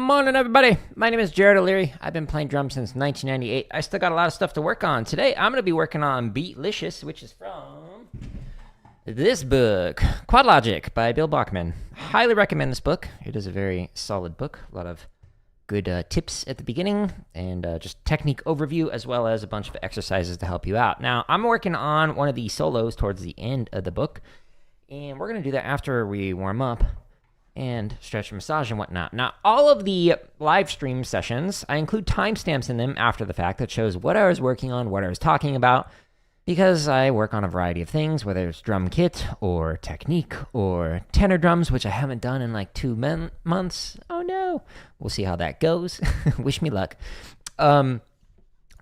Morning, everybody. My name is Jared O'Leary. I've been playing drums since 1998. I still got a lot of stuff to work on. Today, I'm going to be working on Beatlicious, which is from this book, Quad Logic by Bill Bachman. Highly recommend this book. It is a very solid book. A lot of good tips at the beginning and just technique overview, as well as a bunch of exercises to help you out. Now, I'm working on one of the solos towards the end of the book, and we're going to do that after we warm up and stretch and massage and whatnot. Now, all of the live stream sessions, I include timestamps in them after the fact that shows what I was working on, what I was talking about, because I work on a variety of things, whether it's drum kit or technique or tenor drums, which I haven't done in like 2 months. Oh no. We'll see how that goes. Wish me luck.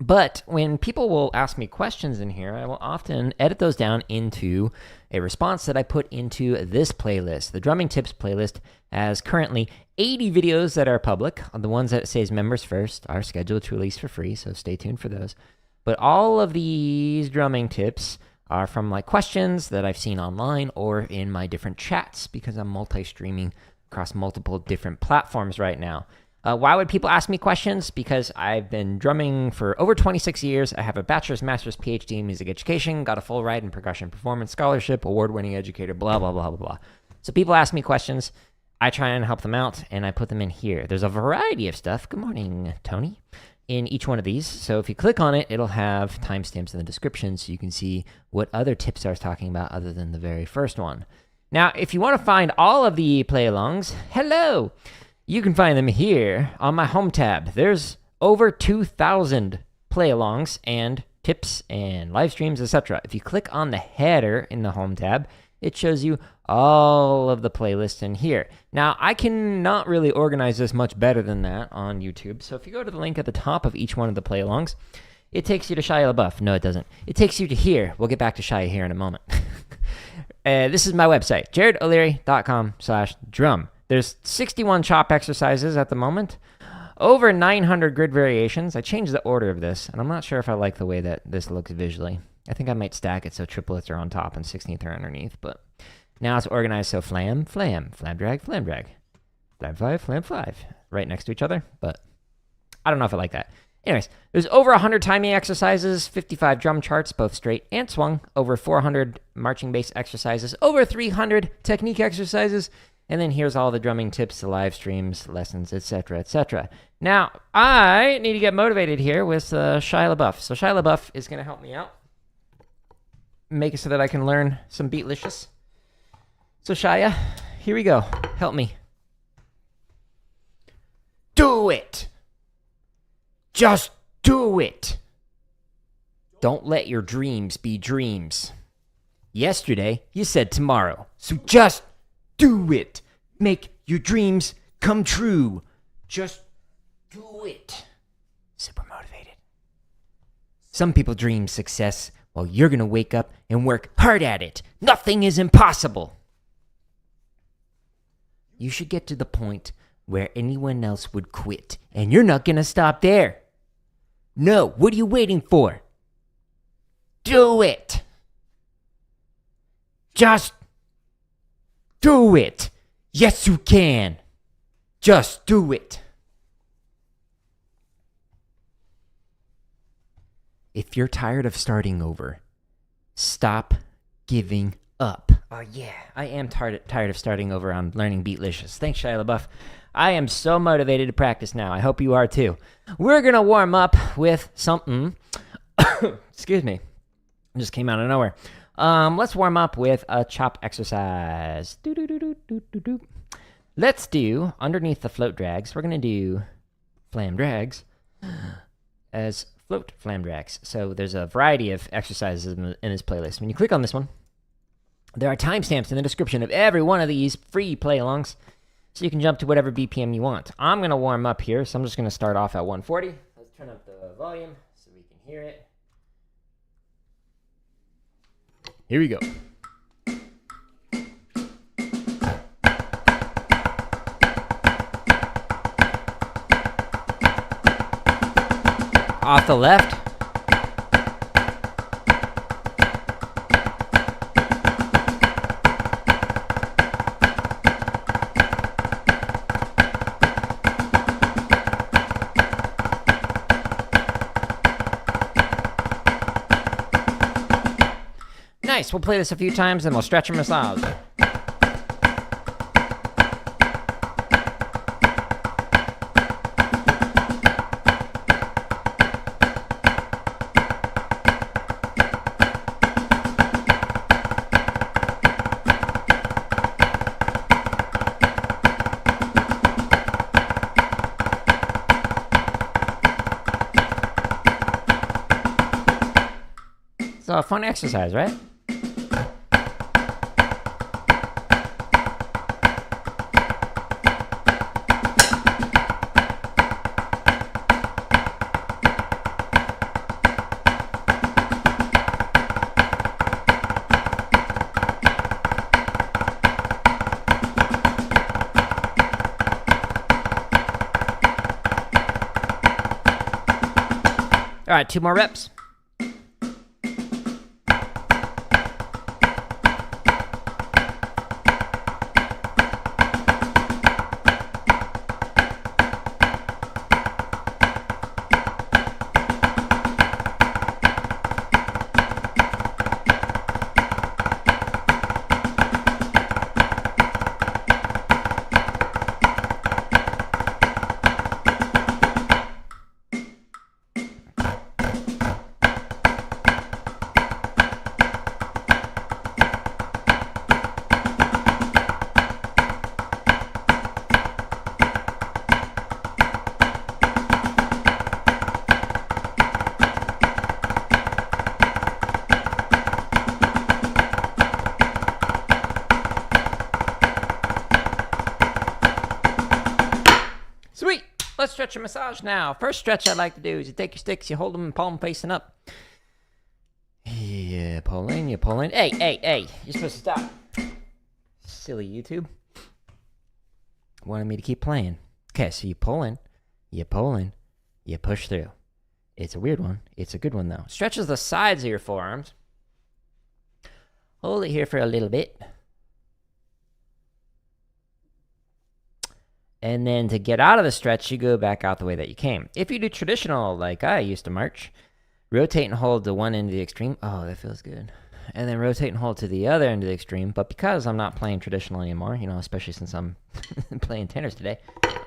But when people will ask me questions in here, I will often edit those down into a response that I put into this playlist. The Drumming Tips playlist has currently 80 videos that are public. The ones that says members first are scheduled to release for free, so stay tuned for those. But all of these drumming tips are from like questions that I've seen online or in my different chats, because I'm multi-streaming across multiple different platforms right now. Why would people ask me questions? Because I've been drumming for over 26 years. I have a bachelor's, master's, PhD in music education, got a full ride in percussion performance scholarship, award-winning educator, blah, blah, blah, blah, blah. So people ask me questions. I try and help them out, and I put them in here. There's a variety of stuff. Good morning, Tony. In each one of these. So if you click on it, it'll have timestamps in the description so you can see what other tips I was talking about other than the very first one. Now, if you want to find all of the play-alongs, hello! You can find them here on my home tab. There's over 2,000 play-alongs and tips and live streams, etc. If you click on the header in the home tab, it shows you all of the playlists in here. Now, I cannot really organize this much better than that on YouTube. So if you go to the link at the top of each one of the play-alongs, it takes you to Shia LaBeouf. No, it doesn't. It takes you to here. We'll get back to Shia here in a moment. This is my website, jaredoleary.com/drum. There's 61 chop exercises at the moment, over 900 grid variations. I changed the order of this, and I'm not sure if I like the way that this looks visually. I think I might stack it so triplets are on top and 16th are underneath, but now it's organized so flam, flam, flam drag, flam drag, flam 5, right next to each other, but I don't know if I like that. Anyways, there's over 100 timing exercises, 55 drum charts, both straight and swung, over 400 marching bass exercises, over 300 technique exercises, and then here's all the drumming tips, the live streams, lessons, etc., etc. Now, I need to get motivated here with Shia LaBeouf. So Shia LaBeouf is going to help me out, make it so that I can learn some Beatlicious. So Shia, here we go. Help me. Do it! Just do it! Don't let your dreams be dreams. Yesterday, you said tomorrow, so just do it. Make your dreams come true. Just do it. Super motivated. Some people dream success while you're going to wake up and work hard at it. Nothing is impossible. You should get to the point where anyone else would quit, and you're not going to stop there. No, what are you waiting for? Do it. Just do it. Yes, you can. Just do it. If you're tired of starting over, stop giving up. Oh yeah, I am tired of starting over on learning Beatlicious. Thanks, Shia LaBeouf. I am so motivated to practice now. I hope you are too. We're going to warm up with something. Excuse me. It just came out of nowhere. Let's warm up with a chop exercise. Let's do, underneath the float drags, we're going to do flam drags as float flam drags. So there's a variety of exercises in this playlist. When you click on this one, there are timestamps in the description of every one of these free play-alongs, so you can jump to whatever BPM you want. I'm going to warm up here, so I'm just going to start off at 140. Let's turn up the volume so we can hear it. Here we go. Off the left. nice. We'll play this a few times and we'll stretch and massage. So a fun exercise, right? All right, 2 more reps. Sweet. Let's stretch and massage now. First stretch I like to do is you take your sticks, you hold them in palm facing up. Yeah, pull in, you pull in. Hey. You're supposed to stop. Silly YouTube. Wanted me to keep playing. Okay, so you pull in, you push through. It's a weird one. It's a good one, though. Stretches the sides of your forearms. Hold it here for a little bit. And then to get out of the stretch, you go back out the way that you came. If you do traditional, like I used to march, rotate and hold to one end of the extreme. Oh, that feels good. And then rotate and hold to the other end of the extreme. But because I'm not playing traditional anymore, you know, especially since I'm playing tenors today,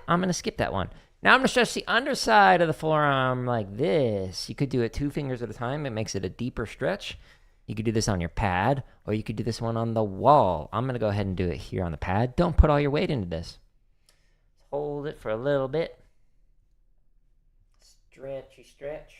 I'm going to skip that one. Now I'm going to stretch the underside of the forearm like this. You could do it 2 fingers at a time. It makes it a deeper stretch. You could do this on your pad, or you could do this one on the wall. I'm going to go ahead and do it here on the pad. Don't put all your weight into this. Hold it for a little bit. Stretch.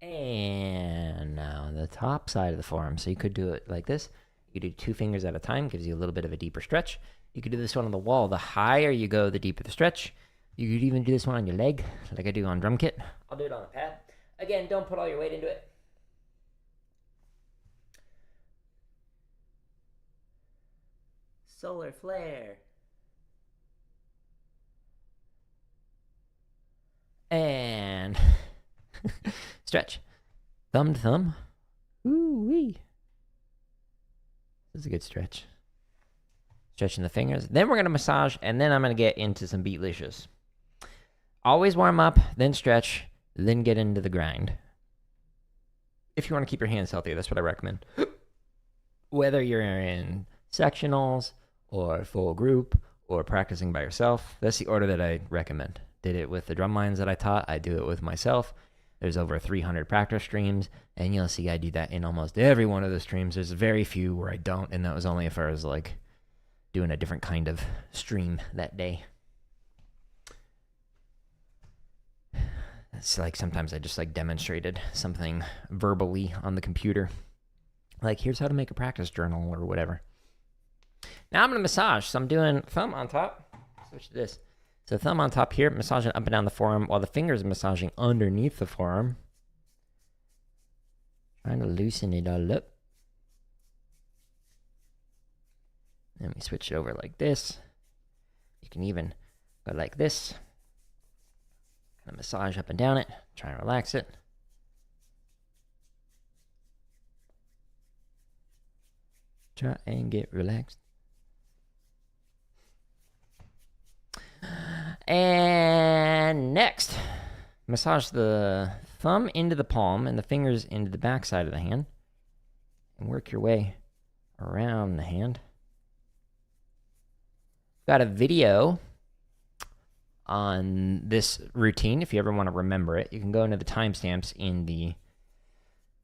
And now the top side of the forearm. So you could do it like this. You could do 2 fingers at a time. Gives you a little bit of a deeper stretch. You could do this one on the wall. The higher you go, the deeper the stretch. You could even do this one on your leg, like I do on drum kit. I'll do it on the pad. Again, don't put all your weight into it. Solar flare. And stretch. Thumb to thumb. Ooh-wee. This is a good stretch. Stretching the fingers. Then we're going to massage, and then I'm going to get into some Beatlicious. Always warm up, then stretch, then get into the grind. If you want to keep your hands healthy, that's what I recommend. Whether you're in sectionals, or full group, or practicing by yourself. That's the order that I recommend. Did it with the drum lines that I taught. I do it with myself. There's over 300 practice streams, and you'll see I do that in almost every one of the streams. There's very few where I don't, and that was only if I was like doing a different kind of stream that day. It's like sometimes I just like demonstrated something verbally on the computer. Like, here's how to make a practice journal or whatever. Now I'm going to massage. So I'm doing thumb on top. Switch to this. So thumb on top here, massaging up and down the forearm while the fingers are massaging underneath the forearm. Trying to loosen it all up. Then we switch it over like this. You can even go like this. Kind of massage up and down it. Try and relax it. Try and get relaxed. And next, massage the thumb into the palm and the fingers into the back side of the hand, and work your way around the hand. Got a video on this routine if you ever want to remember it. You can go into the timestamps in the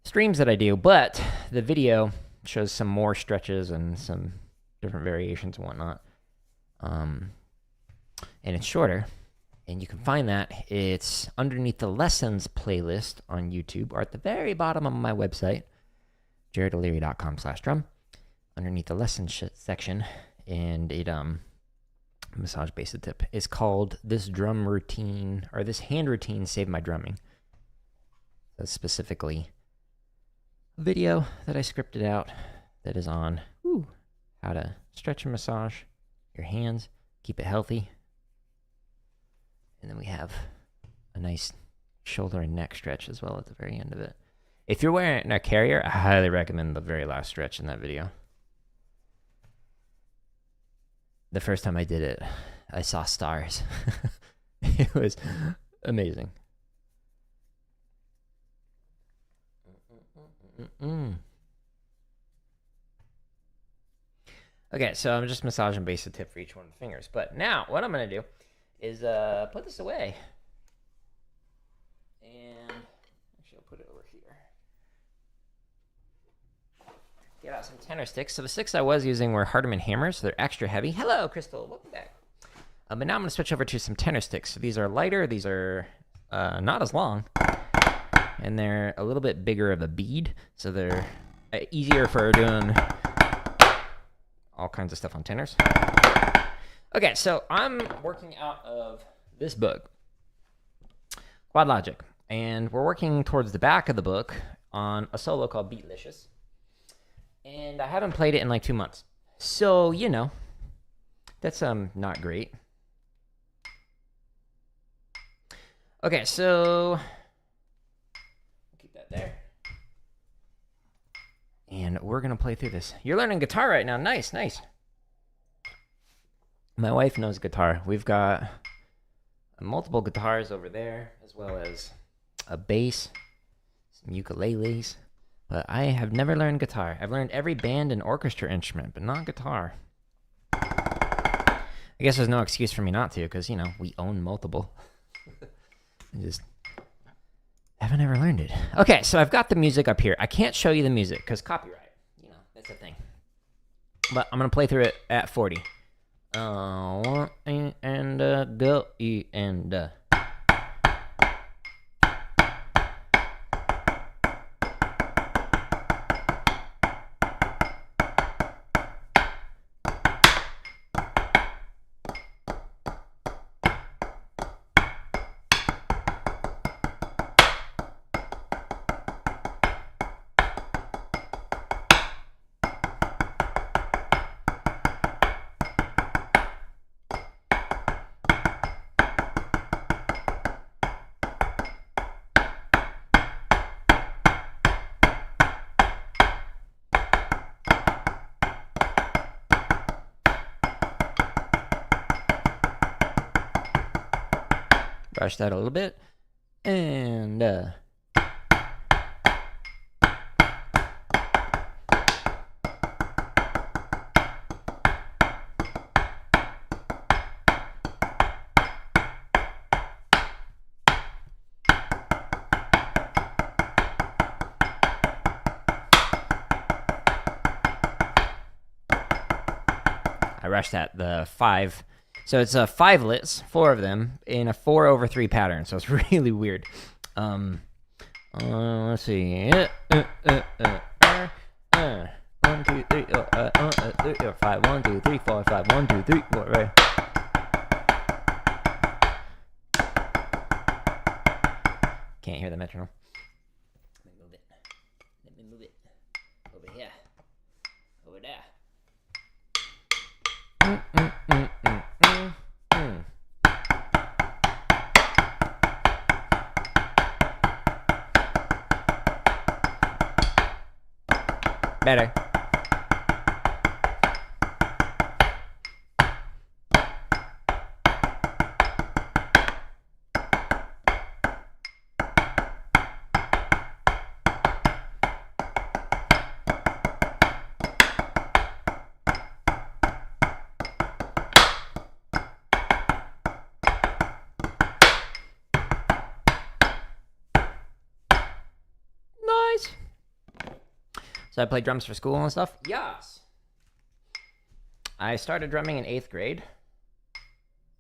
streams that I do, but the video shows some more stretches and some different variations and whatnot. And it's shorter, and you can find that. It's underneath the lessons playlist on YouTube, or at the very bottom of my website, jaredoleary.com/drum, underneath the lessons section, and it massage basic tip is called "This Drum Routine" or "This Hand Routine Saved My Drumming." That's specifically a video that I scripted out that is on how to stretch and massage your hands, keep it healthy. And then we have a nice shoulder and neck stretch as well at the very end of it. If you're wearing a carrier, I highly recommend the very last stretch in that video. The first time I did it, I saw stars. It was amazing. Okay, so I'm just massaging base of tip for each one of the fingers. But now, what I'm going to do is put this away. And actually, I'll put it over here. Get out some tenor sticks. So the sticks I was using were Hardeman hammers. So they're extra heavy. Hello, Crystal. Welcome back. But now I'm going to switch over to some tenor sticks. So these are lighter. These are not as long. And they're a little bit bigger of a bead. So they're easier for doing all kinds of stuff on tenors. Okay, so I'm working out of this book, Quad Logic, and we're working towards the back of the book on a solo called Beatlicious, and I haven't played it in like 2 months, so you know, that's not great. Okay, so keep that there. And we're going to play through this. You're learning guitar right now. Nice, nice. My wife knows guitar. We've got multiple guitars over there, as well as a bass, some ukuleles. But I have never learned guitar. I've learned every band and orchestra instrument, but not guitar. I guess there's no excuse for me not to, because, you know, we own multiple. I just haven't ever learned it. Okay, so I've got the music up here. I can't show you the music because copyright. You know, that's a thing. But I'm going to play through it at 40. One and go E and brush that a little bit, and I rushed that the 5. So it's 5-lits, 4 of them, in a 4/3 pattern. So it's really weird. Let's see. 1, 2, 3, 5. 1, 2, 3, 4, 5. 1, 2, 3, 4. Right. Can't hear the metronome. Let me move it. Let me move it over here. Over there. Better. So I play drums for school and stuff? Yes. I started drumming in 8th grade,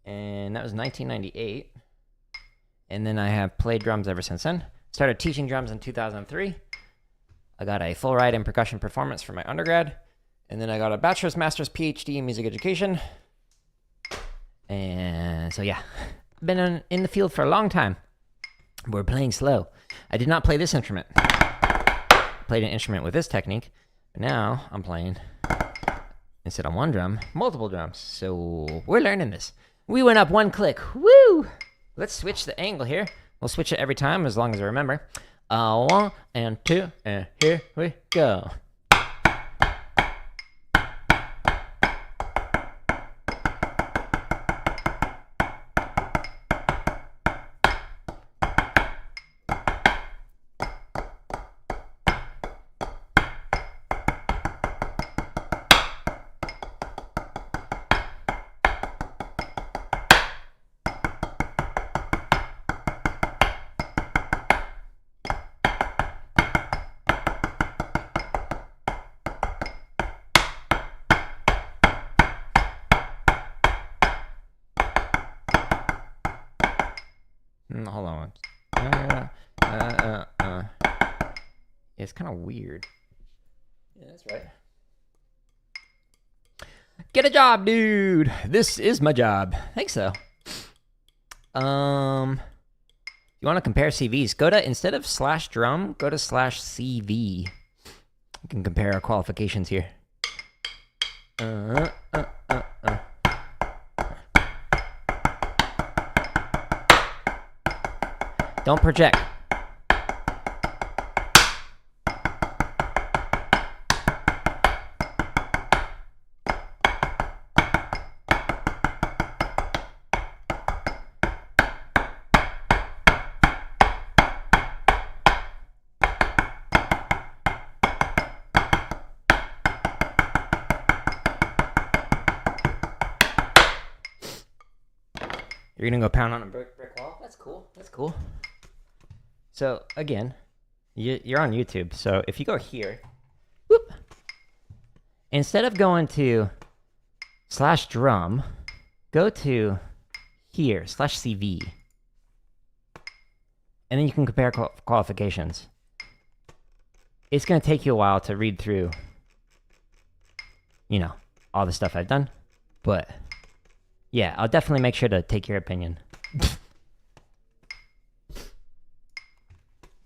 and that was 1998. And then I have played drums ever since then. Started teaching drums in 2003. I got a full ride in percussion performance for my undergrad. And then I got a bachelor's, master's, PhD in music education. And so, yeah, been in the field for a long time. We're playing slow. I did not play this instrument. I played an instrument with this technique. But now I'm playing, instead of one drum, multiple drums. So we're learning this. We went up 1 click. Woo! Let's switch the angle here. We'll switch it every time as long as I remember. 1 and 2, and here we go. Hold on. It's kind of weird. Yeah, that's right. Get a job, dude. This is my job. Thanks, though. You want to compare CVs? Go to, instead of /drum, go to /CV. You can compare our qualifications here. Don't project. You're gonna go pound on a brick wall? That's cool. That's cool. So, again, you're on YouTube. So, if you go here, whoop, instead of going to /drum, go to here, /CV. And then you can compare qualifications. It's going to take you a while to read through, you know, all the stuff I've done. But, yeah, I'll definitely make sure to take your opinion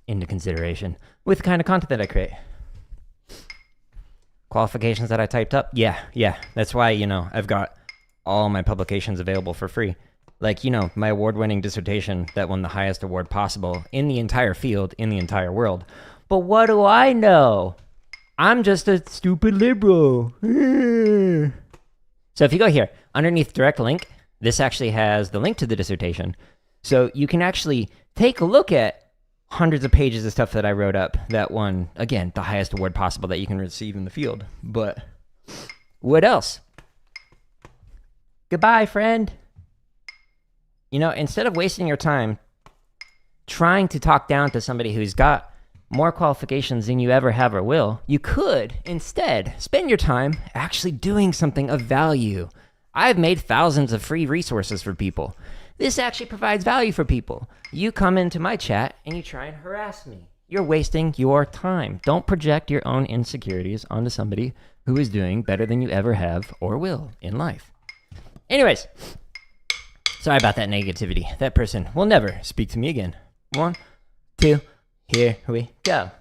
into consideration with the kind of content that I create. Qualifications that I typed up, yeah, that's why, you know, I've got all my publications available for free. Like, you know, my award-winning dissertation that won the highest award possible in the entire field, in the entire world. But what do I know? I'm just a stupid liberal. So if you go here, underneath direct link, this actually has the link to the dissertation. So you can actually take a look at hundreds of pages of stuff that I wrote up that won, again, the highest award possible that you can receive in the field. But what else? Goodbye, friend. You know, instead of wasting your time trying to talk down to somebody who's got more qualifications than you ever have or will, you could instead spend your time actually doing something of value. I've made thousands of free resources for people. This actually provides value for people. You come into my chat and you try and harass me. You're wasting your time. Don't project your own insecurities onto somebody who is doing better than you ever have or will in life. Anyways, sorry about that negativity. That person will never speak to me again. 1, 2, here we go.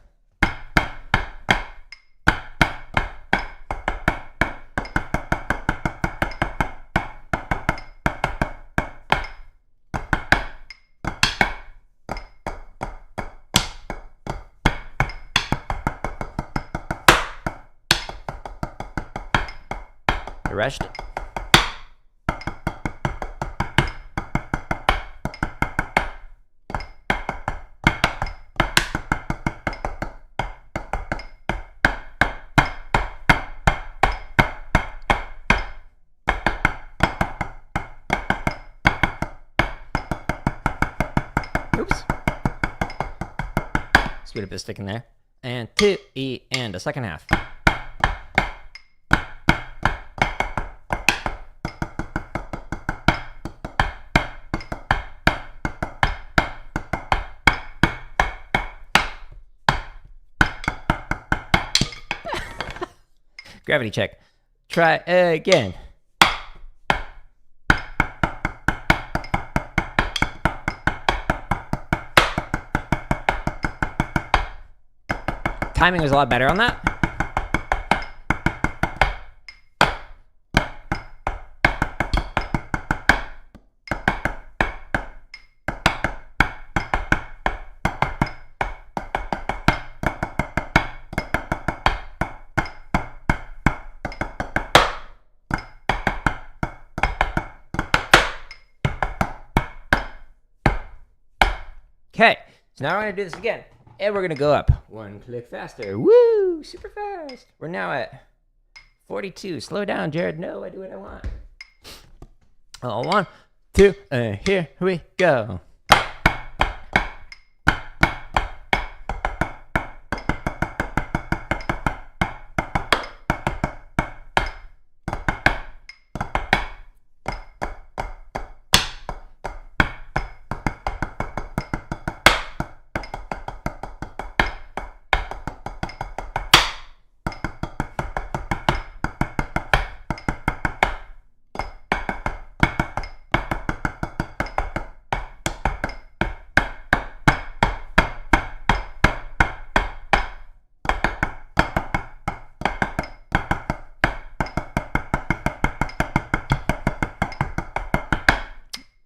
Rushed it. Oops. Screwed up a stick in there. and 2, E, and a second half. Gravity check. Try again. Timing was a lot better on that. Okay, so now we're going to do this again. And we're going to go up one click faster. Woo! Super fast. We're now at 42. Slow down, Jared. No, I do what I want. Oh, 1, 2, and here we go.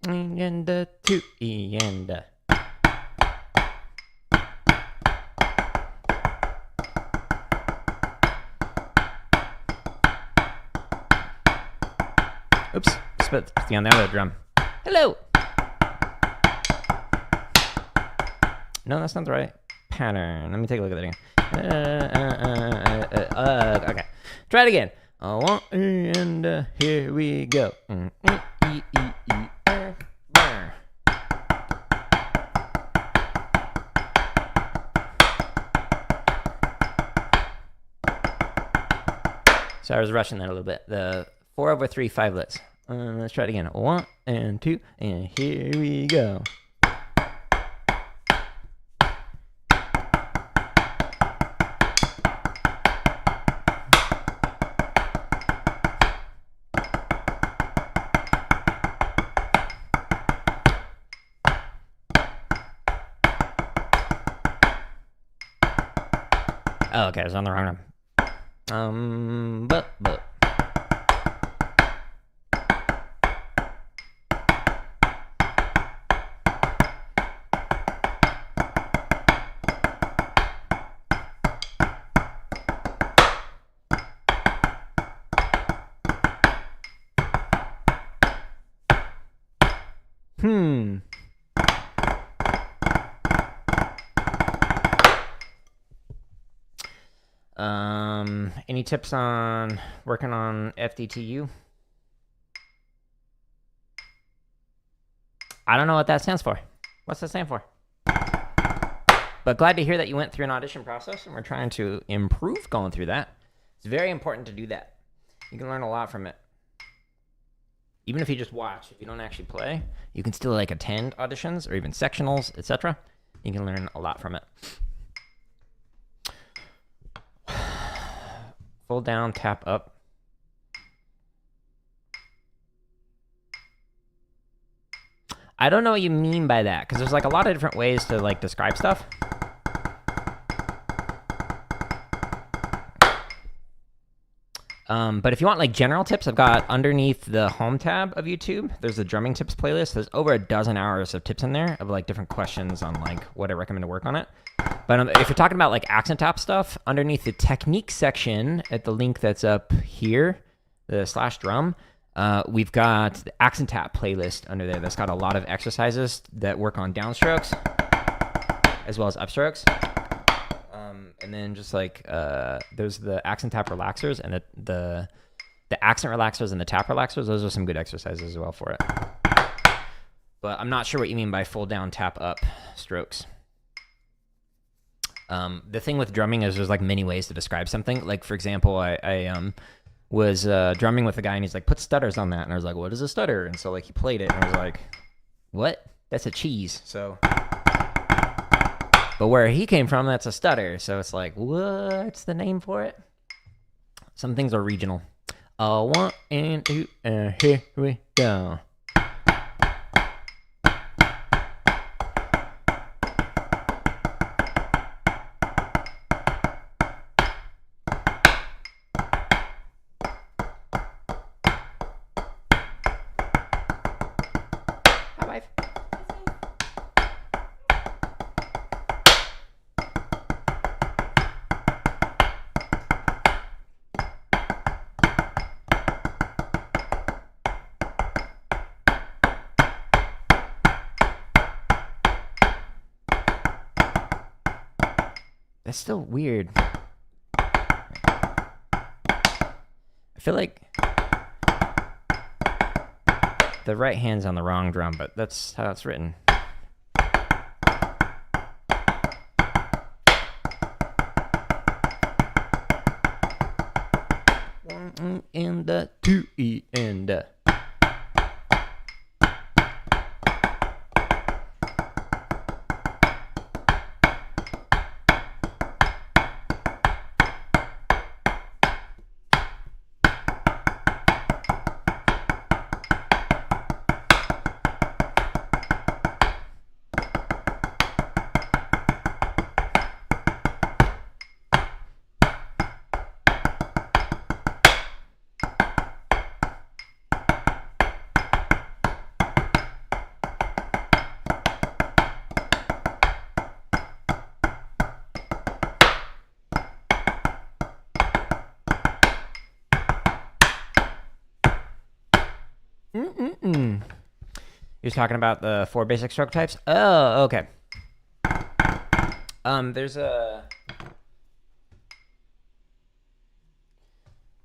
And a 2, E, and a. Oops, split on the other drum. Hello! No, that's not the right pattern. Let me take a look at that again. Okay, try it again. 1, and here we go. So I was rushing that a little bit. The 4/3 5-lets. Let's try it again. 1 and 2, and here we go. Oh, okay, I was on the wrong one. But. Any tips on working on FDTU? I don't know what that stands for. What's that stand for? But glad to hear that you went through an audition process and we're trying to improve going through that. It's very important to do that. You can learn a lot from it. Even if you just watch, if you don't actually play, you can still like attend auditions or even sectionals, etc. You can learn a lot from it. Pull down, tap up. I don't know what you mean by that, because there's like a lot of different ways to like describe stuff. But if you want like general tips, I've got underneath the home tab of YouTube, there's the drumming tips playlist. There's over a dozen hours of tips in there of like different questions on like what I recommend to work on it. But if you're talking about like accent tap stuff, underneath the technique section at the link that's up here, the /drum, we've got the accent tap playlist under there that's got a lot of exercises that work on downstrokes as well as upstrokes. And then just like there's the accent tap relaxers and the accent relaxers and the tap relaxers. Those are some good exercises as well for it. But I'm not sure what you mean by full down, tap up strokes. The thing with drumming is there's like many ways to describe something. Like for example, I was drumming with a guy and he's like, put stutters on that, and I was like, what is a stutter? And so like he played it and I was like, what? That's a cheese. So, but where he came from, that's a stutter. So it's like, what's the name for it? Some things are regional. 1 and 2, and here we go. That's still weird. I feel like the right hand's on the wrong drum, but that's how it's written. One and the 2 E and the. You're talking about the 4 basic stroke types? Oh, okay. There's a...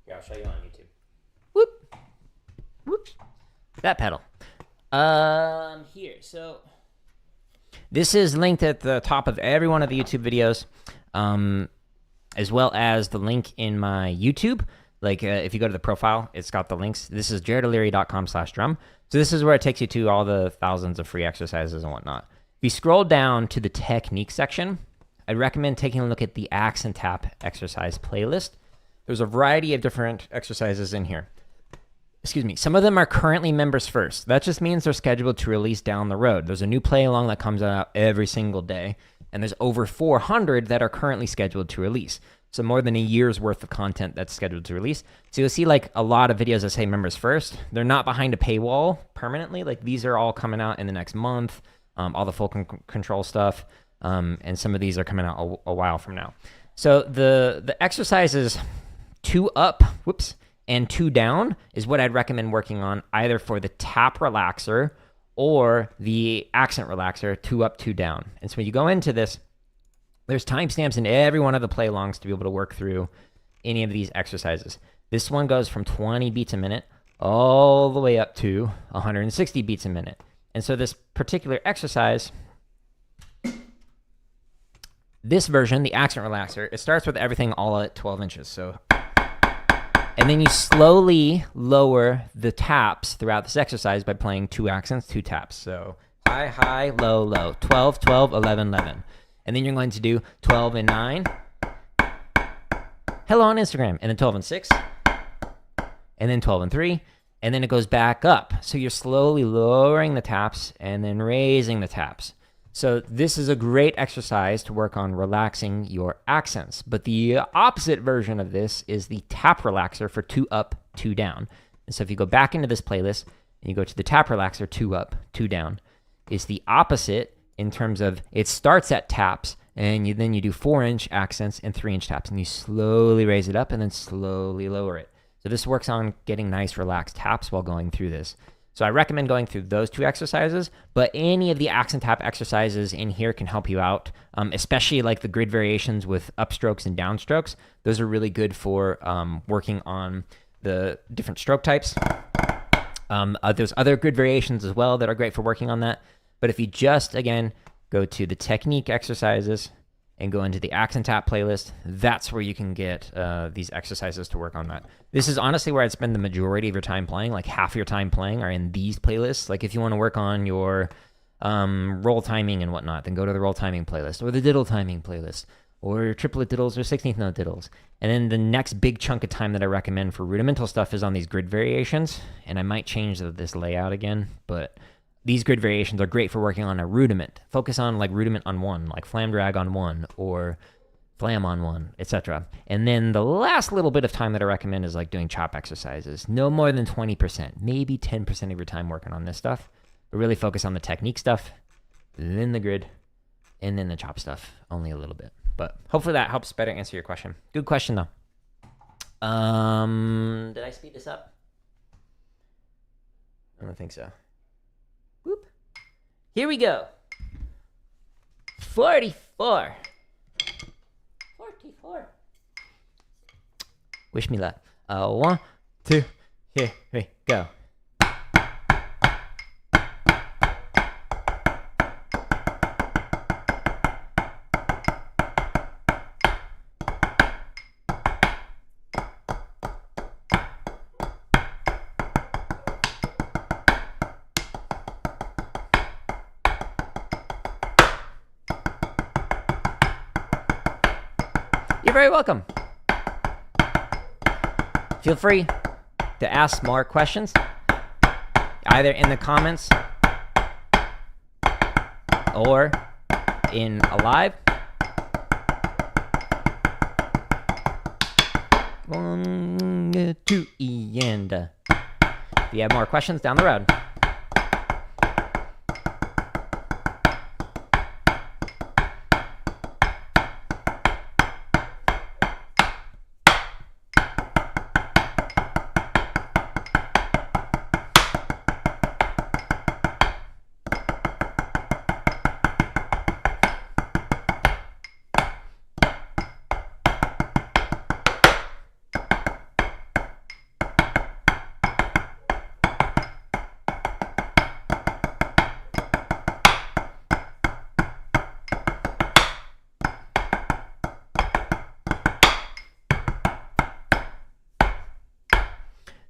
Here, I'll show you on YouTube. Whoop! Whoops. That pedal. Here, so... This is linked at the top of every one of the YouTube videos, as well as the link in my YouTube. Like, if you go to the profile, it's got the links. This is jaredoleary.com/drum. So this is where it takes you to all the thousands of free exercises and whatnot. If you scroll down to the technique section, I'd recommend taking a look at the accent tap exercise playlist. There's a variety of different exercises in here. Excuse me. Some of them are currently members first. That just means they're scheduled to release down the road. There's a new play along that comes out every single day, and there's over 400 that are currently scheduled to release. So more than a year's worth of content that's scheduled to release. So you'll see like a lot of videos that say members first. They're not behind a paywall permanently. Like these are all coming out in the next month. All the full control stuff. And some of these are coming out a while from now. So the exercises 2 up, whoops, and 2 down is what I'd recommend working on either for the tap relaxer or the accent relaxer, 2 up, 2 down. And so when you go into this, there's timestamps in every one of the play-alongs to be able to work through any of these exercises. This one goes from 20 beats a minute all the way up to 160 beats a minute. And so this particular exercise, this version, the accent relaxer, it starts with everything all at 12 inches. So, and then you slowly lower the taps throughout this exercise by playing 2 accents, 2 taps. So high, high, low, low, 12, 12, 11, 11. And then you're going to do 12 and 9. Hello on Instagram. And then 12 and 6. And then 12 and 3. And then it goes back up. So you're slowly lowering the taps and then raising the taps. So this is a great exercise to work on relaxing your accents. But the opposite version of this is the tap relaxer for 2 up, 2 down. And so if you go back into this playlist and you go to the tap relaxer, 2 up, 2 down, it's the opposite in terms of it starts at taps and then you do 4-inch accents and 3-inch taps and you slowly raise it up and then slowly lower it. So this works on getting nice relaxed taps while going through this. So I recommend going through those 2 exercises, but any of the accent tap exercises in here can help you out, especially like the grid variations with upstrokes and downstrokes. Those are really good for working on the different stroke types. There's other grid variations as well that are great for working on that. But if you just, again, go to the technique exercises and go into the accent tap playlist, that's where you can get these exercises to work on that. This is honestly where I'd spend the majority of your time playing. Like half your time playing are in these playlists. Like if you want to work on your roll timing and whatnot, then go to the roll timing playlist or the diddle timing playlist or your triplet diddles or 16th note diddles. And then the next big chunk of time that I recommend for rudimental stuff is on these grid variations. And I might change this layout again, but these grid variations are great for working on a rudiment. Focus on like rudiment on one, like flam drag on one or flam on one, etc. And then the last little bit of time that I recommend is like doing chop exercises. No more than 20%, maybe 10% of your time working on this stuff. But really focus on the technique stuff, then the grid, and then the chop stuff, only a little bit. But hopefully that helps better answer your question. Good question though. Did I speed this up? I don't think so. Whoop. Here we go. 44. 44. Wish me luck. 1, 2, here we go. You're very welcome. Feel free to ask more questions, either in the comments or in a live. 1, 2, and if you have more questions down the road.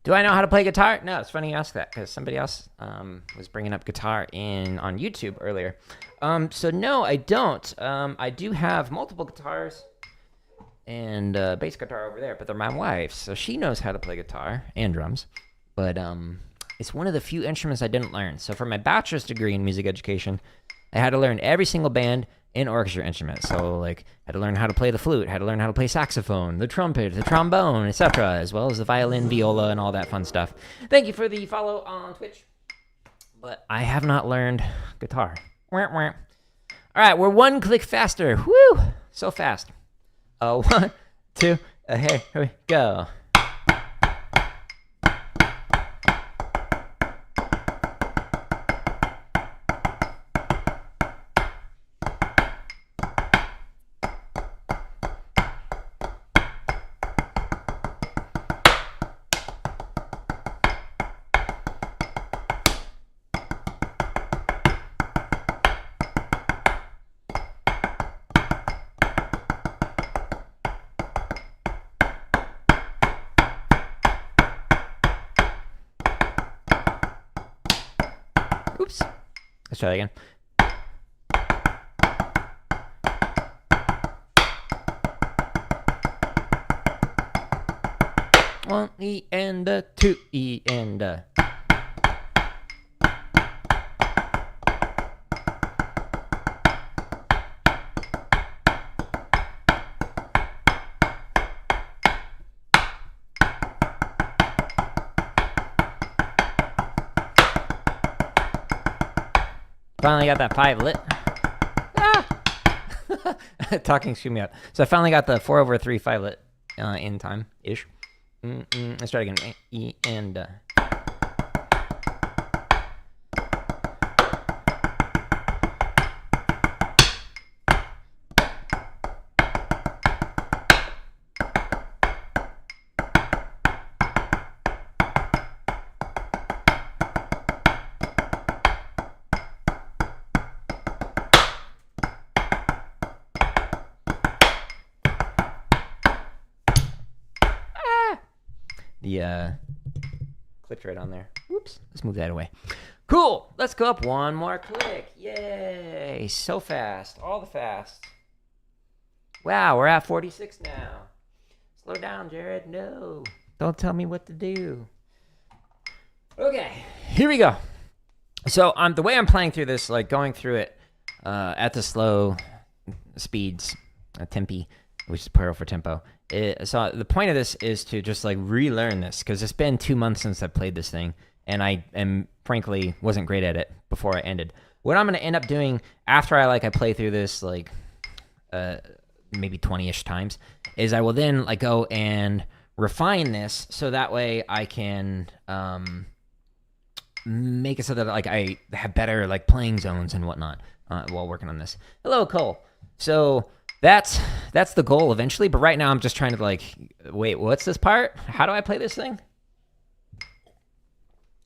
Do I know how to play guitar? No, it's funny you ask that because somebody else was bringing up guitar on YouTube earlier. So no, I don't. I do have multiple guitars and bass guitar over there, but they're my wife's, so she knows how to play guitar and drums. But it's one of the few instruments I didn't learn. So for my bachelor's degree in music education, I had to learn every single band and orchestra instrument. So like, I had to learn how to play the flute, had to learn how to play saxophone, the trumpet, the trombone, etc., as well as the violin, viola, and all that fun stuff. Thank you for the follow on Twitch. But I have not learned guitar. All right, we're one click faster. Woo! So fast. 1, 2, here we go. Oops. Let's try that again. One E and a 2 E and a. Finally got that 5 lit. Ah! Talking screwed me up. So I finally got the 4/3 5 lit in time-ish. Let's try it again. E and The clipped right on there. Whoops. Let's move that away. Cool. Let's go up one more click. Yay. So fast. All the fast. Wow, we're at 46 now. Slow down, Jared. No. Don't tell me what to do. Okay. Here we go. So the way I'm playing through this, like going through it at the slow speeds, tempi, which is plural for tempo. So the point of this is to just like relearn this, because it's been 2 months since I played this thing, and I frankly wasn't great at it before I ended. What I'm going to end up doing after I play through this like maybe 20-ish times is I will then like go and refine this so that way I can make it so that like I have better like playing zones and whatnot while working on this. Hello, Cole. So that's the goal eventually, but right now I'm just trying to like, wait, what's this part? How do I play this thing?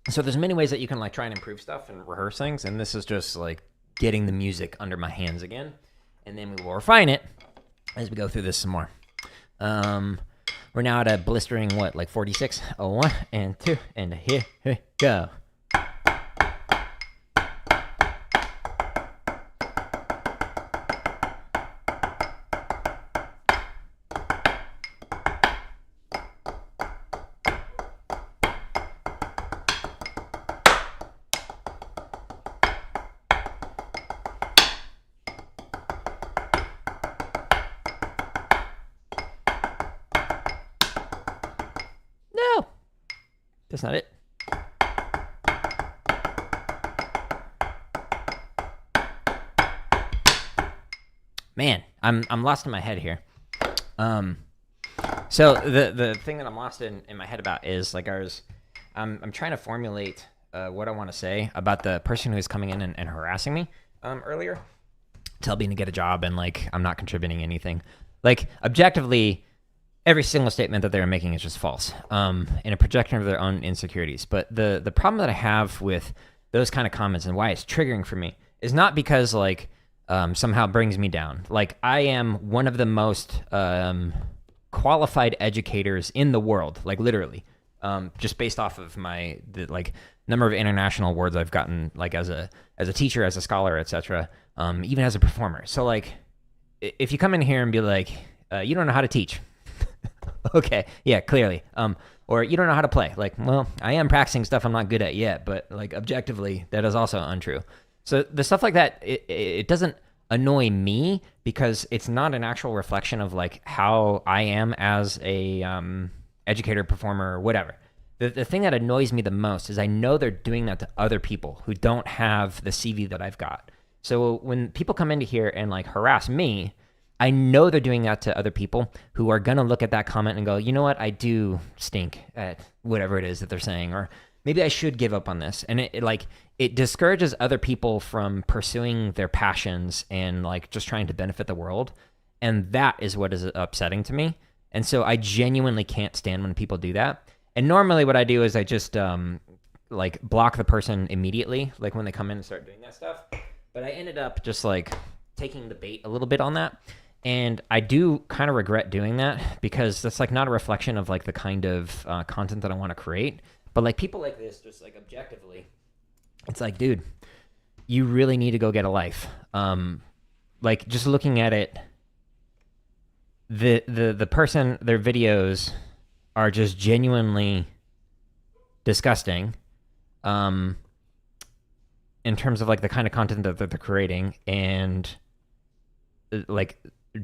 So there's many ways that you can like try and improve stuff and rehearse things, and this is just like getting the music under my hands again, and then we will refine it as we go through this some more. We're now at a blistering, like 46? 1 and 2, and here we go. That's not it. Man, I'm lost in my head here. So the thing that I'm lost in my head about is like I'm trying to formulate what I want to say about the person who is coming in and harassing me earlier, telling me to get a job and like I'm not contributing anything. Like objectively, every single statement that they're making is just false, and a projection of their own insecurities. But the problem that I have with those kind of comments and why it's triggering for me is not because like somehow it brings me down. Like I am one of the most qualified educators in the world, like literally, just based off of the like number of international awards I've gotten, like as a teacher, as a scholar, etc., even as a performer. So like, if you come in here and be like, you don't know how to teach. Okay, yeah, clearly. Or you don't know how to play. Like, well, I am practicing stuff I'm not good at yet, but like objectively, that is also untrue. So the stuff like that, it doesn't annoy me because it's not an actual reflection of like how I am as a educator, performer, or whatever. The thing that annoys me the most is I know they're doing that to other people who don't have the CV that I've got. So when people come into here and like harass me, I know they're doing that to other people who are going to look at that comment and go, you know what, I do stink at whatever it is that they're saying, or maybe I should give up on this. And it discourages other people from pursuing their passions and like just trying to benefit the world. And that is what is upsetting to me. And so I genuinely can't stand when people do that. And normally what I do is I just like block the person immediately, like when they come in and start doing that stuff. But I ended up just like taking the bait a little bit on that. And I do kind of regret doing that because that's like not a reflection of like the kind of content that I want to create. But like people like this, just like objectively, it's like, dude, you really need to go get a life. Like just looking at it, the person, their videos are just genuinely disgusting. In terms of like the kind of content that they're creating, and like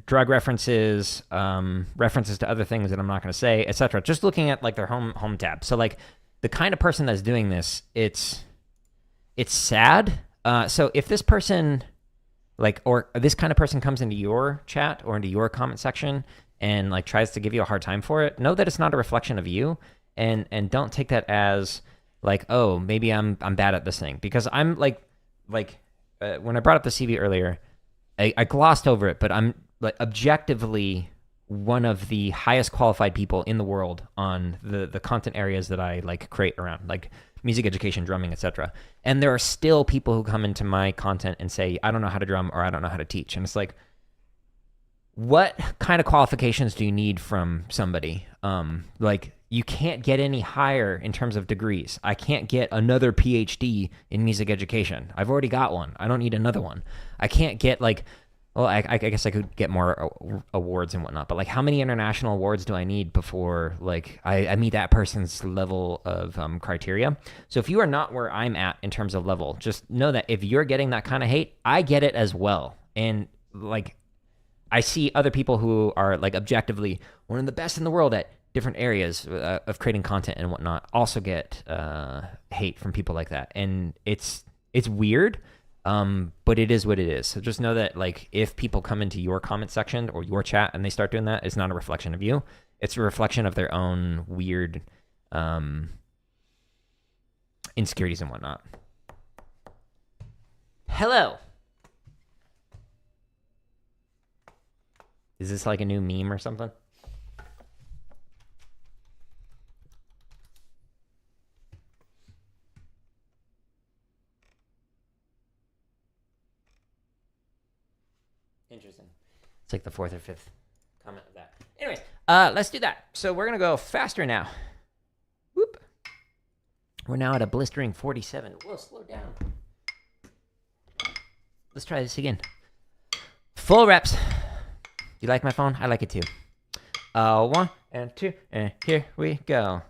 drug references, references to other things that I'm not going to say, etc. Just looking at like their home tab. So like the kind of person that's doing this, it's sad. So if this person like, or this kind of person comes into your chat or into your comment section and like tries to give you a hard time for it, know that it's not a reflection of you, and don't take that as like, oh, maybe I'm bad at this thing, because I'm like when I brought up the CV earlier, I glossed over it, but I'm like objectively one of the highest qualified people in the world on the content areas that I like create around, like music education, drumming, etc. And there are still people who come into my content and say, I don't know how to drum or I don't know how to teach. And it's like, what kind of qualifications do you need from somebody? Like, you can't get any higher in terms of degrees. I can't get another PhD in music education. I've already got one. I don't need another one. I can't get like, well, I guess I could get more awards and whatnot, but like, how many international awards do I need before like I meet that person's level of criteria? So if you are not where I'm at in terms of level, just know that if you're getting that kind of hate, I get it as well. And like, I see other people who are like objectively one of the best in the world at different areas of creating content and whatnot also get hate from people like that. And it's weird, but it is what it is. So just know that like if people come into your comment section or your chat and they start doing that, it's not a reflection of you. It's a reflection of their own weird insecurities and whatnot. Hello. Is this like a new meme or something? Interesting. It's like the 4th or 5th comment of that. Anyways, let's do that. So we're going to go faster now. Whoop. We're now at a blistering 47. Whoa, slow down. Let's try this again. Full reps. You like my phone? I like it too. 1 and 2, and here we go.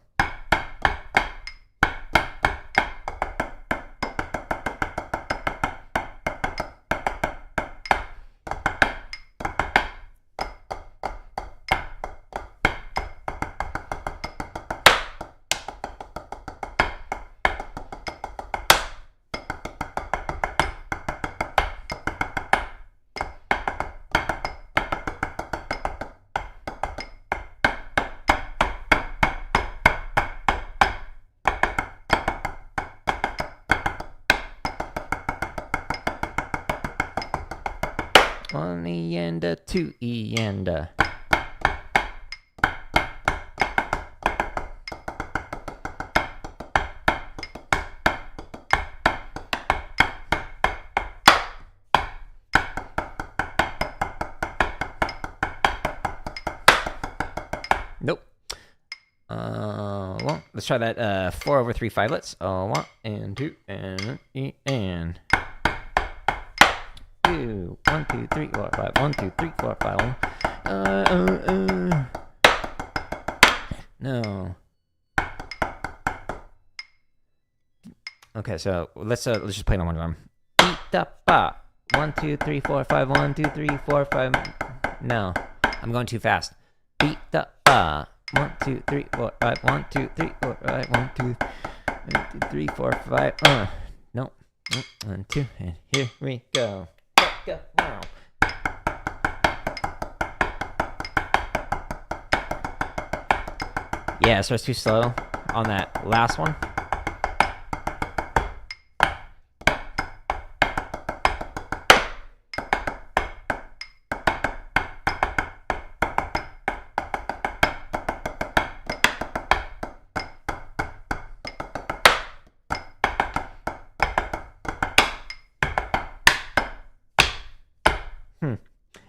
One E and a 2 E and a. Nope. Well, let's try that 4 over 3 5-lets. 1 and 2 and E and. 2, 1, 2, 3, 4, 5, 1, 2, 3, 4, 5. No. Okay, so let's just play it on one drum. Beat da ba. 1, 2, 3, 4, 5. 1, 2, 3, 4, 5. No, I'm going too fast. Beat da ba. 1, 2, 3, 4, 5. 1, 2, 3, 4, 5. 1, 2, 3, 4, 5. No. 1, 2, and here we go. Wow. Yeah, so it's too slow on that last one.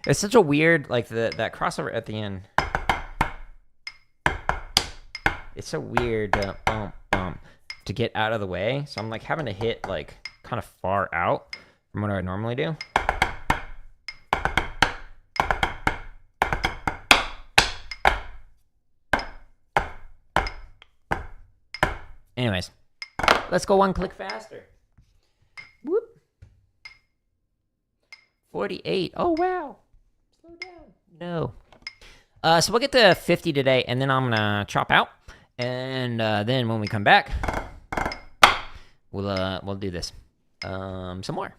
It's such a weird, like, that crossover at the end. It's so weird to get out of the way. So I'm, like, having to hit, like, kind of far out from what I would normally do. Anyways, let's go one click faster. Whoop. 48. Oh, wow. Slow down. No. So we'll get to 50 today, and then I'm going to chop out. And then when we come back, we'll do this. Some more.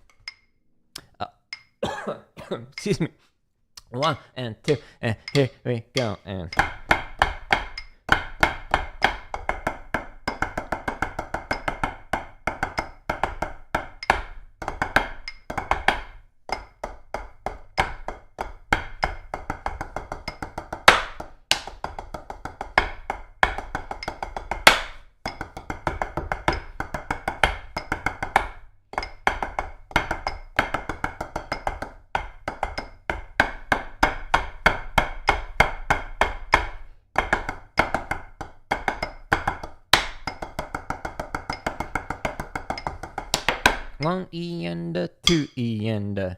Excuse me. 1 and 2, and here we go. And 1 E and a 2 E and a.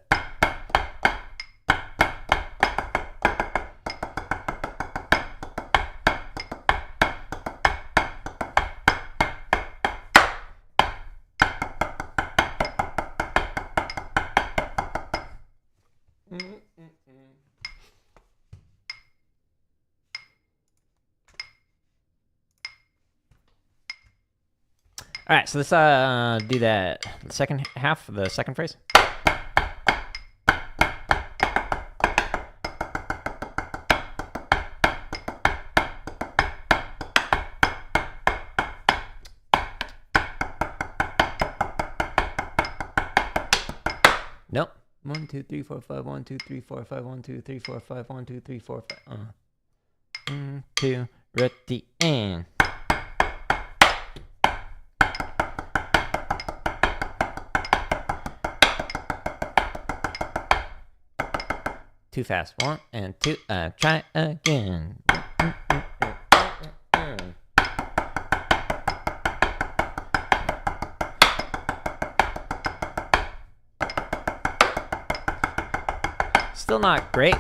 All right, so let's do that second half of the second phrase. Nope. 1 2 3 4 5 1 2 3 4 5 1 2 3 4 5 1 2 3 4 5 1 2 ready and too fast. 1 and 2. Try again. Still not great,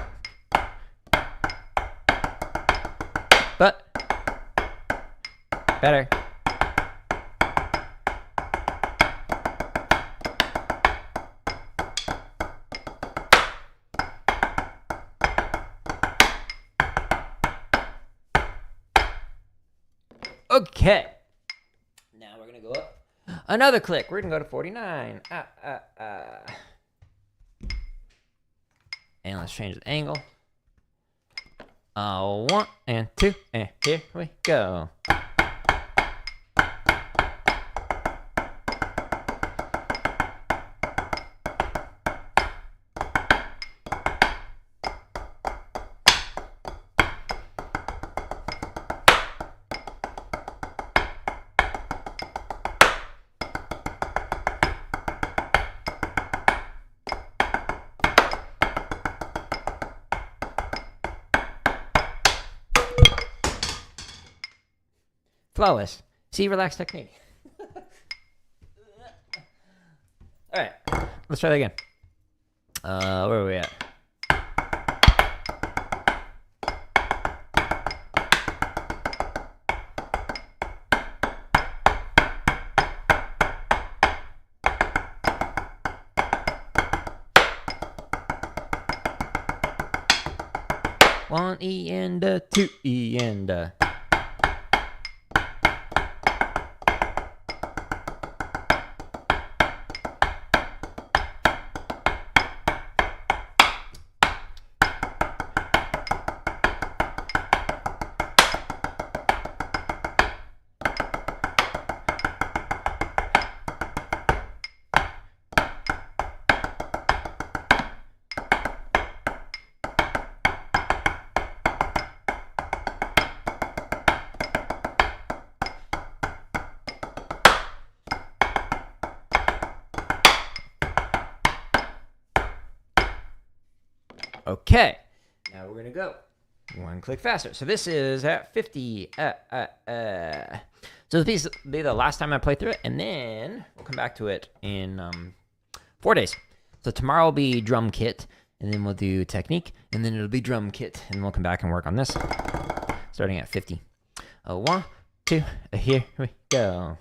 but better. Okay. Now we're going to go up another click. We're going to go to 49. And let's change the angle. 1 and 2, and here we go. Flawless. See, relaxed technique. All right, let's try that again. Where are we at? One E and a 2 E and a. Okay, now we're gonna go one click faster. So this is at 50. So this piece will be the last time I play through it, and then we'll come back to it in 4 days. So tomorrow will be drum kit, and then we'll do technique, and then it'll be drum kit, and we'll come back and work on this, starting at 50. 1, 2, here we go.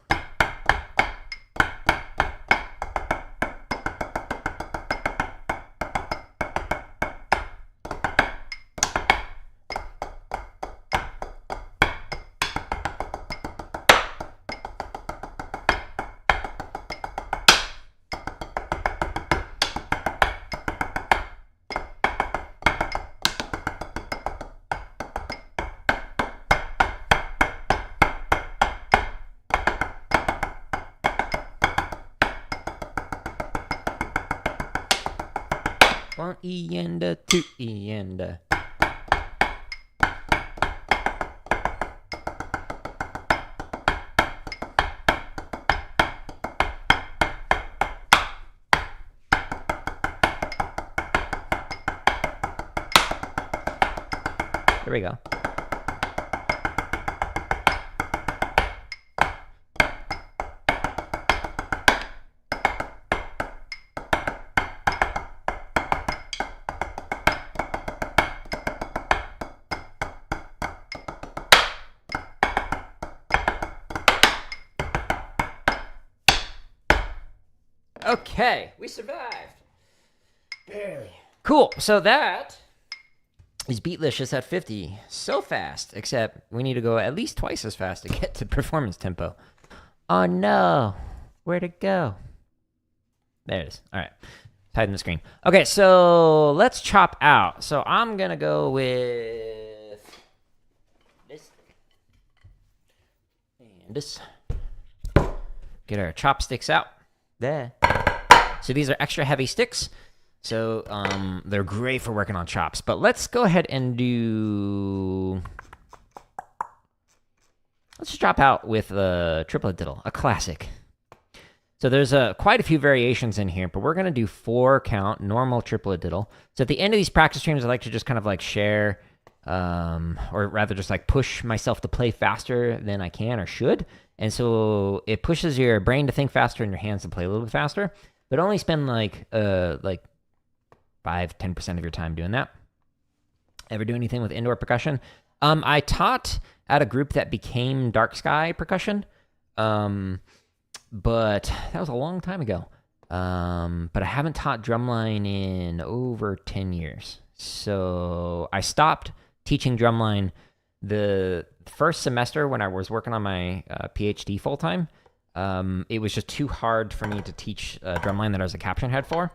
One E and a 2 E and a. There we go. Okay, we survived. Barely. Cool. So that is Beatlicious at 50. So fast, except we need to go at least twice as fast to get to performance tempo. Oh no. Where'd it go? There it is. All right. Tighten the screen. Okay, so let's chop out. So I'm going to go with this. And this. Get our chopsticks out. There. So these are extra heavy sticks. So they're great for working on chops. But let's go ahead and do... Let's just drop out with a triplet diddle, a classic. So there's quite a few variations in here, but we're going to do 4-count normal triplet diddle. So at the end of these practice streams, I like to just kind of like share, or rather just like push myself to play faster than I can or should. And so it pushes your brain to think faster and your hands to play a little bit faster, but only spend like 5-10% of your time doing that. Ever do anything with indoor percussion? I taught at a group that became Dark Sky Percussion. But that was a long time ago. But I haven't taught drumline in over 10 years. So I stopped teaching drumline the first semester when I was working on my PhD full-time. It was just too hard for me to teach drumline that I was a caption head for,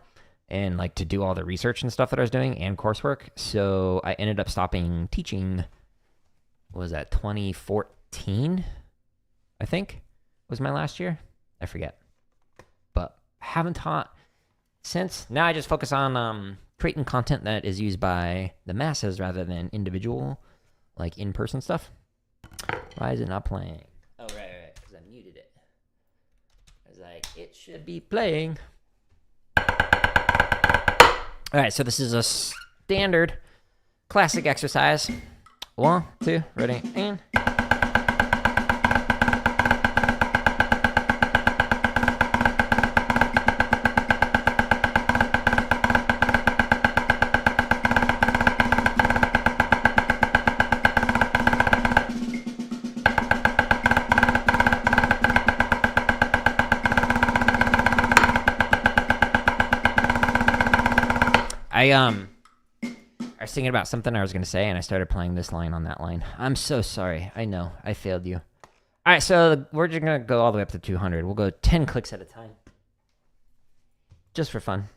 and like to do all the research and stuff that I was doing and coursework. So I ended up stopping teaching, what was that, 2014, I think, was my last year. I forget. But haven't taught since. Now I just focus on creating content that is used by the masses rather than individual, like in-person stuff. Why is it not playing? Oh, right, because I muted it. I was like, it should be playing. All right, so this is a standard classic exercise. 1, 2, ready, and... I was thinking about something I was going to say, and I started playing this line on that line. I'm so sorry. I know. I failed you. All right, so we're just going to go all the way up to 200. We'll go 10 clicks at a time. Just for fun.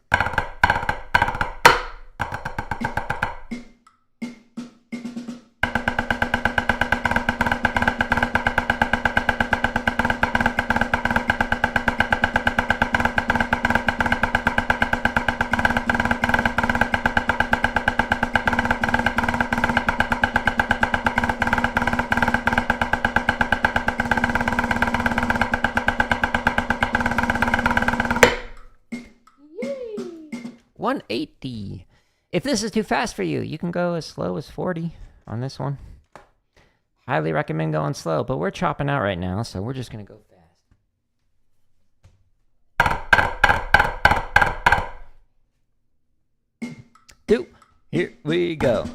If this is too fast for you, you can go as slow as 40 on this one. Highly recommend going slow, but we're chopping out right now, so we're just going to go fast. 2, here we go.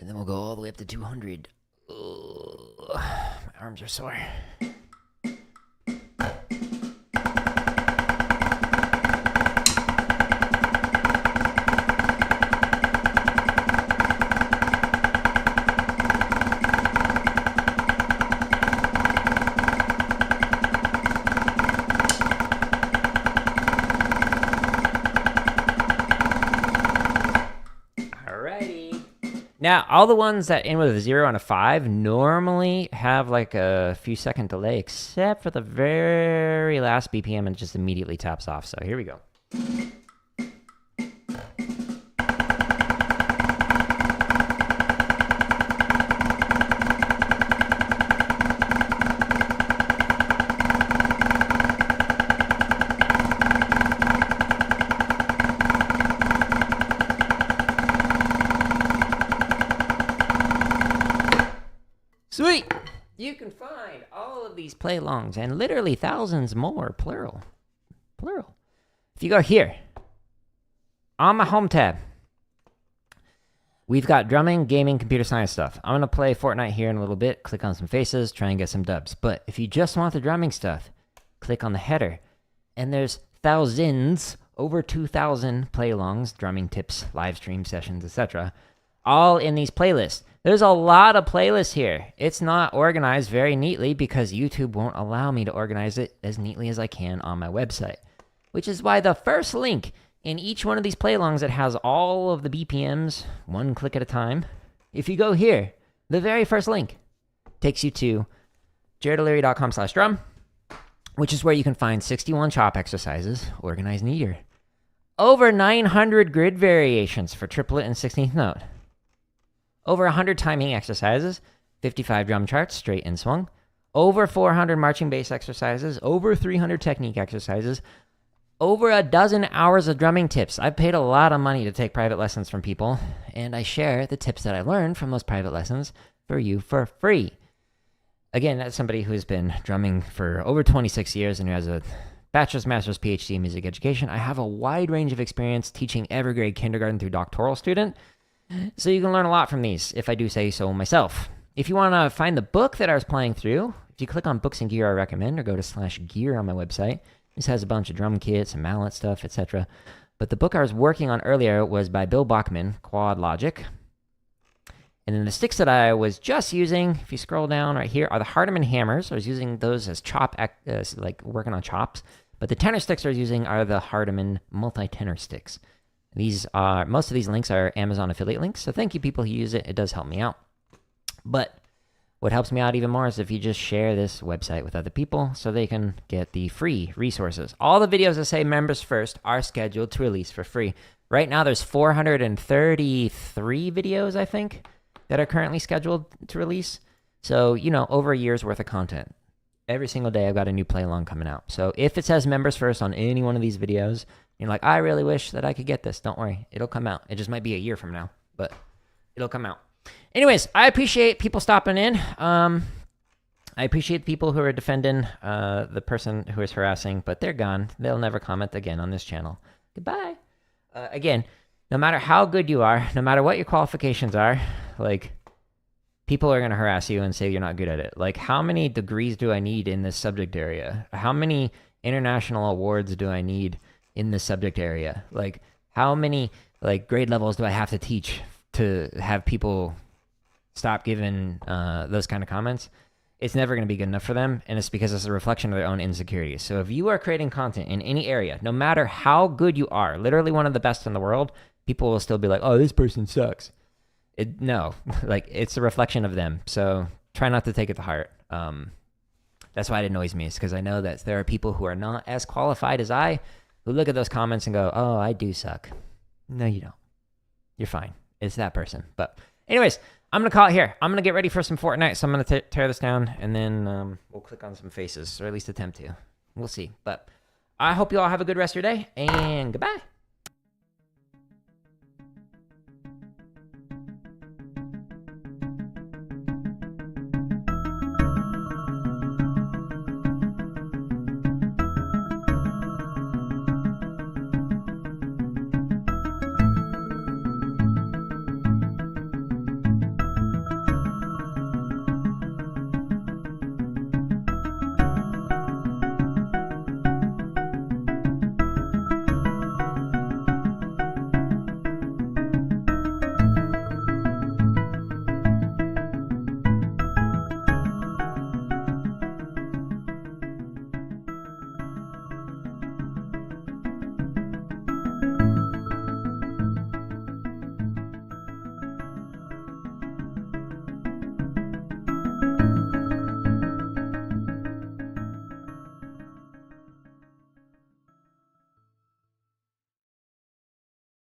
And then we'll go all the way up to 200. Ugh, my arms are sore. Now, all the ones that end with a 0 and a 5 normally have like a few second delay, except for the very last BPM, and just immediately taps off. So here we go. Sweet! You can find all of these play-alongs and literally thousands more, plural. Plural. If you go here, on my home tab, we've got drumming, gaming, computer science stuff. I'm going to play Fortnite here in a little bit, click on some faces, try and get some dubs. But if you just want the drumming stuff, click on the header. And there's thousands, over 2,000 play-alongs, drumming tips, live stream sessions, etc. all in these playlists. There's a lot of playlists here. It's not organized very neatly because YouTube won't allow me to organize it as neatly as I can on my website. Which is why the first link in each one of these play-alongs that has all of the BPMs, one click at a time, if you go here, the very first link takes you to jaredoleary.com/drum, which is where you can find 61 chop exercises organized neater. Over 900 grid variations for triplet and 16th note. Over 100 timing exercises, 55 drum charts, straight and swung. Over 400 marching bass exercises, over 300 technique exercises, over a dozen hours of drumming tips. I've paid a lot of money to take private lessons from people, and I share the tips that I learned from those private lessons for you for free. Again, as somebody who's been drumming for over 26 years and who has a bachelor's, master's, PhD in music education, I have a wide range of experience teaching every grade, kindergarten through doctoral student. So you can learn a lot from these, if I do say so myself. If you want to find the book that I was playing through, if you click on books and gear I recommend, or go to /gear on my website, this has a bunch of drum kits and mallet stuff, etc. But the book I was working on earlier was by Bill Bachman, Quad Logic. And then the sticks that I was just using, if you scroll down right here, are the Hardeman hammers. I was using those as like working on chops. But the tenor sticks I was using are the Hardeman multi-tenor sticks. Most of these links are Amazon affiliate links, so thank you people who use it. It does help me out. But what helps me out even more is if you just share this website with other people so they can get the free resources. All the videos that say members first are scheduled to release for free. Right now there's 433 videos, I think, that are currently scheduled to release. So, over a year's worth of content. Every single day I've got a new play-along coming out. So if it says members first on any one of these videos, you're like, I really wish that I could get this. Don't worry. It'll come out. It just might be a year from now, but it'll come out. Anyways, I appreciate people stopping in. I appreciate people who are defending the person who is harassing, but they're gone. They'll never comment again on this channel. Goodbye. Again, no matter how good you are, no matter what your qualifications are, people are going to harass you and say you're not good at it. How many degrees do I need in this subject area? How many international awards do I need in this subject area? How many grade levels do I have to teach to have people stop giving those kind of comments? It's never going to be good enough for them, and it's because it's a reflection of their own insecurities. So if you are creating content in any area, no matter how good you are, literally one of the best in the world, people will still be like, oh, this person sucks. No, it's a reflection of them. So try not to take it to heart. That's why it annoys me, is because I know that there are people who are not as qualified as I who look at those comments and go, oh, I do suck. No, you don't. You're fine. It's that person. But anyways, I'm going to call it here. I'm going to get ready for some Fortnite, so I'm going to tear this down, and then we'll click on some faces, or at least attempt to. We'll see. But I hope you all have a good rest of your day, and goodbye.